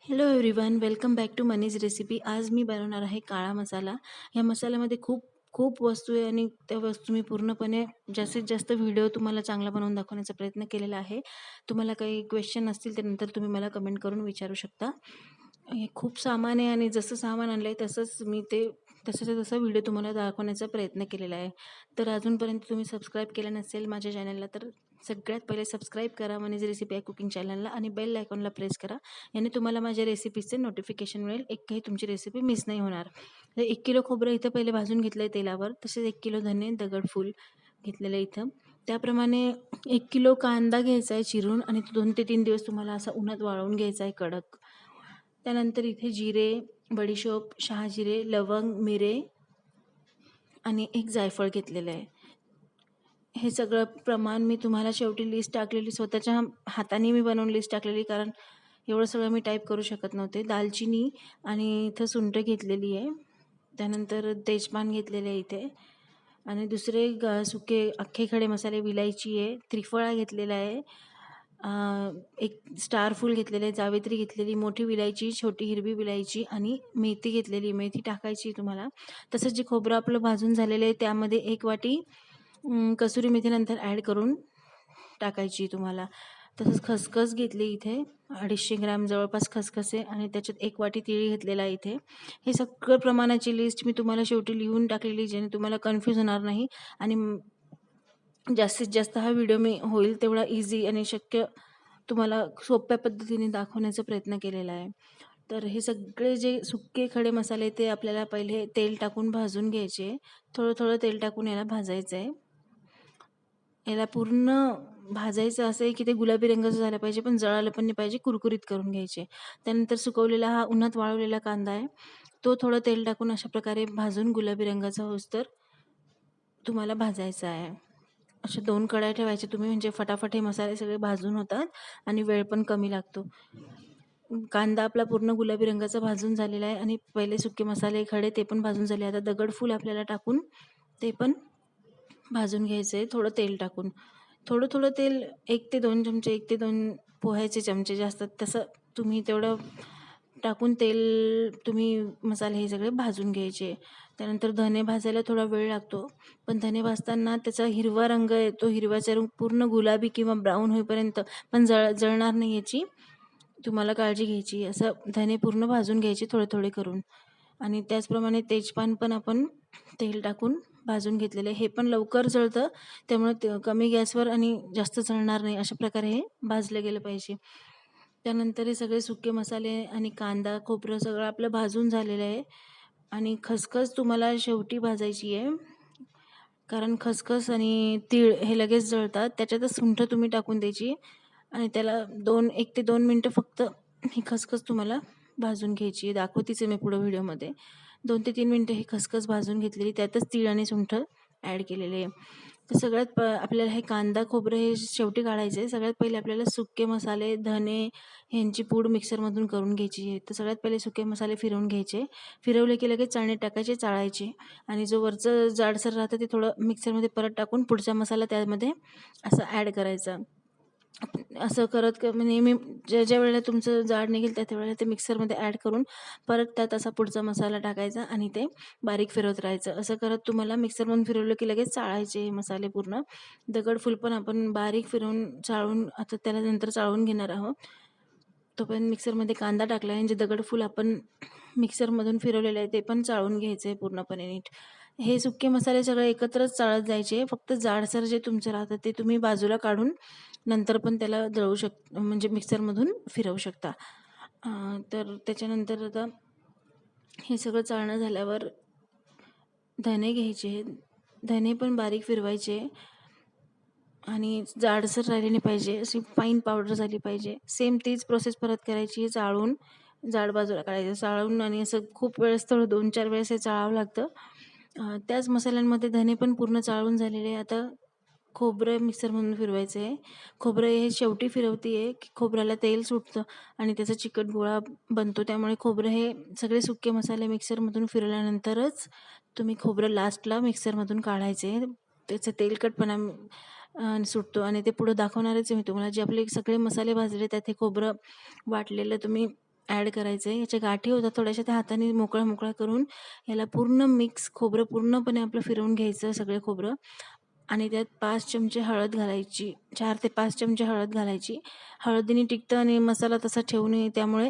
Hello everyone, welcome back to मनीज recipe. आज मी बनवणार आहे काळा मसाला. या मसाल्यामध्ये खूप खूप वस्तू आहे आणि त्या वस्तू मी पूर्णपणे जास्तीत जास्त व्हिडिओ तुम्हाला चांगला बनवून दाखवण्याचा प्रयत्न केलेला आहे. तुम्हाला काही क्वेश्चन असतील त्यानंतर तुम्ही मला कमेंट करून विचारू शकता. हे खूप सामान आहे आणि जसं सामान आणलं आहे तसंच मी ते तसंच्या तसा व्हिडिओ तुम्हाला दाखवण्याचा प्रयत्न केलेला आहे. तर अजूनपर्यंत तुम्ही सबस्क्राईब केलं नसेल माझ्या चॅनलला तर सगळ्यात पहिले सबस्क्राईब करा मनीज रेसिपी या कुकिंग चॅनलला आणि बेल आयकॉनला प्रेस करा. याने तुम्हाला माझ्या रेसिपीजचे नोटिफिकेशन मिळेल. एकही तुमची रेसिपी मिस नाही होणार. तर 1 किलो खोबरं इथं पहिले भाजून घेतलं आहे तेलावर. तसेच 1 किलो धने दगडफूल घेतलेलं आहे इथं. त्याप्रमाणे 1 किलो कांदा घ्यायचा आहे चिरून आणि 2 ते 3 दिवस तुम्हाला असा उन्हात वाळवून घ्यायचा आहे कडक. त्यानंतर इथे जिरे, बडीशोप, शहाजिरे, लवंग, मिरे आणि एक जायफळ घेतलेलं आहे. हे सगळं प्रमाण मी तुम्हाला शेवटी लिस्ट टाकलेली स्वतःच्या हाताने मी बनवून लिस्ट टाकलेली, कारण एवढं सगळं मी टाईप करू शकत नव्हते. दालचिनी आणि इथं सुंठ घेतलेली आहे. त्यानंतर तेजपान घेतलेले आहे इथे आणि दुसरे सुके अख्खे खडे मसाले, विलायची आहे, त्रिफळा घेतलेला आहे, एक स्टार फूल घेतलेलं आहे, जावेत्री घेतलेली, मोठी विलायची, छोटी हिरवी विलायची आणि मेथी घेतलेली. मेथी टाकायची तुम्हाला. तसंच जे खोबरं आपलं भाजून झालेलं आहे त्यामध्ये 1 वाटी कसुरी मेथी नंतर ॲड करून टाकायची तुम्हाला. तसंच खसखस घेतली इथे 250 ग्रॅम जवळपास खसखस आहे आणि त्याच्यात 1 वाटी तीळ घेतलेला आहे इथे. हे सगळं प्रमाणाची लिस्ट मी तुम्हाला शेवटी लिहून टाकलेली, ज्याने तुम्हाला कन्फ्यूज होणार नाही आणि जास्तीत जास्त हा व्हिडिओ मी होईल तेवढा इझी आणि शक्य तुम्हाला सोप्या पद्धतीने दाखवण्याचा प्रयत्न केलेला आहे. तर हे सगळे जे सुके खडे मसाले ते आपल्याला पहिले तेल टाकून भाजून घ्यायचे. थोडं थोडं तेल टाकून याला भाजायचं आहे. याला पूर्ण भाजायचं असं आहे की ते गुलाबी रंगाचं झालं पाहिजे, पण जळालं पण नाही पाहिजे, कुरकुरीत करून घ्यायचे. त्यानंतर सुकवलेला हा उन्हात वाळवलेला कांदा आहे, तो थोडं तेल टाकून अशा प्रकारे भाजून गुलाबी रंगाचा होईस्तोवर तुम्हाला भाजायचा आहे. अशा 2 कढया ठेवायच्या तुम्ही, म्हणजे फटाफट हे मसाले सगळे भाजून होतात आणि वेळ पण कमी लागतो. कांदा आपला पूर्ण गुलाबी रंगाचा भाजून झालेला आहे आणि पहिले सुके मसाले खडे ते पण भाजून झाले. आता दगडफूल आपल्याला टाकून ते पण भाजून घ्यायचं आहे थोडं तेल टाकून. थोडं थोडं तेल 1 ते 2 चमचे, 1 ते 2 पोह्याचे चमचे जे असतात तसं तुम्ही तेवढं टाकून तेल तुम्ही मसाले हे सगळे भाजून घ्यायचे. त्यानंतर धने भाजायला थोडा वेळ लागतो, पण धने भाजताना त्याचा हिरवा रंग येतो, हिरव्याचा रंग पूर्ण गुलाबी किंवा ब्राऊन होईपर्यंत, पण जळणार नाही याची तुम्हाला काळजी घ्यायची. असं धने पूर्ण भाजून घ्यायचे थोडे थोडे करून आणि त्याचप्रमाणे तेजपान पण आपण तेल टाकून भाजून घेतलेलं आहे. हे पण लवकर जळतं, त्यामुळे ते कमी गॅसवर आणि जास्त जळणार नाही अशा प्रकारे हे भाजलं गेलं पाहिजे. त्यानंतर हे सगळे सुके मसाले आणि कांदा, खोबरं सगळं आपलं भाजून झालेलं आहे आणि खसखस तुम्हाला शेवटी भाजायची आहे, कारण खसखस आणि तीळ हे लगेच जळतात. त्याच्यातच सुंठ तुम्ही टाकून द्यायची आणि त्याला 1 ते 2 मिनटं फक्त ही खसखस तुम्हाला भाजून घ्यायची आहे. दाखवतेच आहे मी पुढं व्हिडिओमध्ये. 2 ते 3 मिनटं ही खसखस भाजून घेतलेली, त्यातच तीळ आणि सुंठ ॲड केलेले आहे. तर सगळ्यात आपल्याला हे कांदा, खोबरं हे शेवटी काढायचं आहे. सगळ्यात पहिले आपल्याला सुके मसाले, धने ह्यांची पूड मिक्सरमधून करून घ्यायची आहे. तर सगळ्यात पहिले सुके मसाले फिरवून घ्यायचे. फिरवले की लगेच चाळणीत टाकायचे, चाळायचे आणि जो वरचं जाडसर राहतं ते थोडं मिक्सरमध्ये परत टाकून पुढचा मसाला त्यामध्ये असा ॲड करायचा. असं करत नेहमी ज्या वेळेला तुमचं जाड निघेल त्या वेळेला ते मिक्सरमध्ये ॲड करून परत त्यात असा पुढचा मसाला टाकायचा आणि ते बारीक फिरवत राहायचं. असं करत तुम्हाला मिक्सरमधून फिरवलं की लगेच चाळायचे हे मसाले पूर्ण. दगडफूल पण आपण बारीक फिरवून चाळून आता त्याला नंतर चाळून घेणार आहोत. तोपर्यंत मिक्सरमध्ये कांदा टाकला आहे आणि जे दगडफूल आपण मिक्सरमधून फिरवलेलं आहे ते पण चाळून घ्यायचं आहे पूर्णपणे नीट. हे सुके मसाले सगळे एकत्रच चाळत जायचे. फक्त जाडसर जे तुमचं राहतं ते तुम्ही बाजूला काढून नंतर पण त्याला म्हणजे मिक्सरमधून फिरवू शकता. तर त्याच्यानंतर आता हे सगळं चाळणं झाल्यावर धने घ्यायचे. धने पण बारीक फिरवायचे आणि जाडसर राहिली नाही पाहिजे, अशी फाईन पावडर झाली पाहिजे. सेम तीच प्रोसेस परत करायची. चाळून जाड बाजूला काढायचं, चाळून आणि असं खूप वेळेस थोडं 2-4 वेळेस हे चाळावं लागतं. त्याच मसाल्यांमध्ये धने पण पूर्ण चाळून झालेले. आता खोबरं मिक्सरमधून फिरवायचं आहे. खोबरं हे शेवटी फिरवते आहे की खोबऱ्याला तेल सुटतं आणि त्याचा चिकट गोळा बनतो. त्यामुळे खोबरं हे सगळे सुके मसाले मिक्सरमधून फिरवल्यानंतरच तुम्ही खोबरं लास्टला मिक्सरमधून काढायचे. त्याचं तेलकटपणा सुटतो आणि ते पुढं दाखवणारच आहे मी तुम्हाला. जे आपले सगळे मसाले भाजले त्यात हे खोबरं वाटलेलं तुम्ही ॲड करायचं आहे. याच्या गाठी होतात थोड्याशा, त्या हाताने मोकळा करून याला पूर्ण मिक्स खोबरं पूर्णपणे आपलं फिरवून घ्यायचं सगळे खोबरं. आणि त्यात 5 चमचे हळद घालायची, 4 ते 5 चमचे हळद घालायची. हळदीने टिकतं आणि मसाला तसा ठेवू नये, त्यामुळे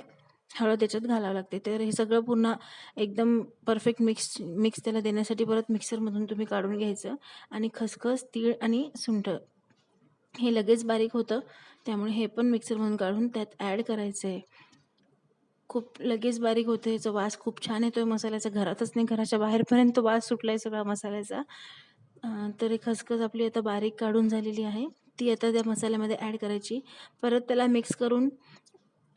हळद याच्यात घालावं लागते. तर हे सगळं पुन्हा एकदम परफेक्ट मिक्स त्याला देण्यासाठी परत मिक्सरमधून तुम्ही काढून घ्यायचं. आणि खसखस, तीळ आणि सुंठ हे लगेच बारीक होतं, त्यामुळे हे पण मिक्सरमधून काढून त्यात ॲड करायचं आहे. खूप लगेच बारीक होतं, याचा वास खूप छान येतोय मसाल्याचा, घरातच नाही घराच्या बाहेरपर्यंत वास सुटलाय सगळा मसाल्याचा. तर खसखस आपली आता बारीक काढून झालेली आहे, ती आता त्या मसाल्यामध्ये ॲड करायची. परत त्याला मिक्स करून,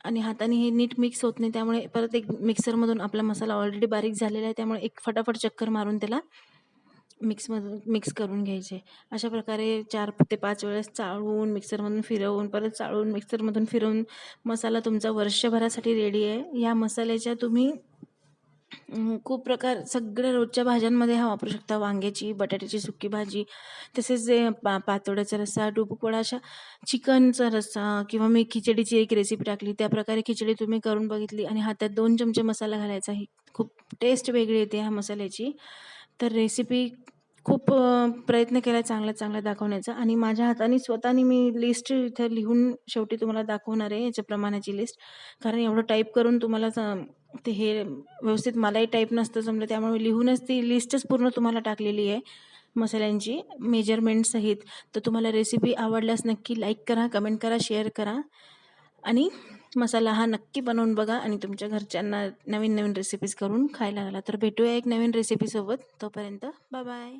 आणि हाताने हे नीट मिक्स होत नाही, त्यामुळे परत एक मिक्सरमधून, आपला मसाला ऑलरेडी बारीक झालेला आहे त्यामुळे एक फटाफट चक्कर मारून त्याला मिक्स करून घ्यायचे. अशा प्रकारे 4 ते 5 वेळेस चाळून, मिक्सरमधून फिरवून, परत चाळून, मिक्सरमधून फिरवून मसाला तुमचा वर्षभरासाठी रेडी आहे. या मसाल्याच्या तुम्ही खूप प्रकार सगळ्या रोजच्या भाज्यांमध्ये हा वापरू शकता. वांग्याची, बटाट्याची सुकी भाजी, तसेच जे पातोड्याचा रस्सा, डुबुक अशा चिकनचा रस्सा, किंवा मी खिचडीची एक रेसिपी टाकली, त्याप्रकारे खिचडी तुम्ही करून बघितली आणि हातात 2 चमचे मसाला घालायचा. ही खूप टेस्ट वेगळी येते ह्या मसाल्याची. तर रेसिपी खूप प्रयत्न केला चांगल्या दाखवण्याचा, आणि माझ्या हाताने स्वतःने मी लिस्ट इथं लिहून शेवटी तुम्हाला दाखवणार आहे याच्या प्रमाणाची लिस्ट. कारण एवढं टाईप करून तुम्हाला ते हे व्यवस्थित मलाही टाईप नसतं जमलं, त्यामुळे लिहूनच ती लिस्टच पूर्ण तुम्हाला टाकलेली आहे मसाल्यांची मेजरमेंट सहित. तर तुम्हाला रेसिपी आवडल्यास नक्की लाईक करा, कमेंट करा, शेअर करा, आणि मसाला हा नक्की बनवून बघा आणि तुमच्या घरच्यांना नवीन रेसिपीज करून खायला घाला. तर भेटूया एक नवीन रेसिपीसोबत. तोपर्यंत बाय बाय.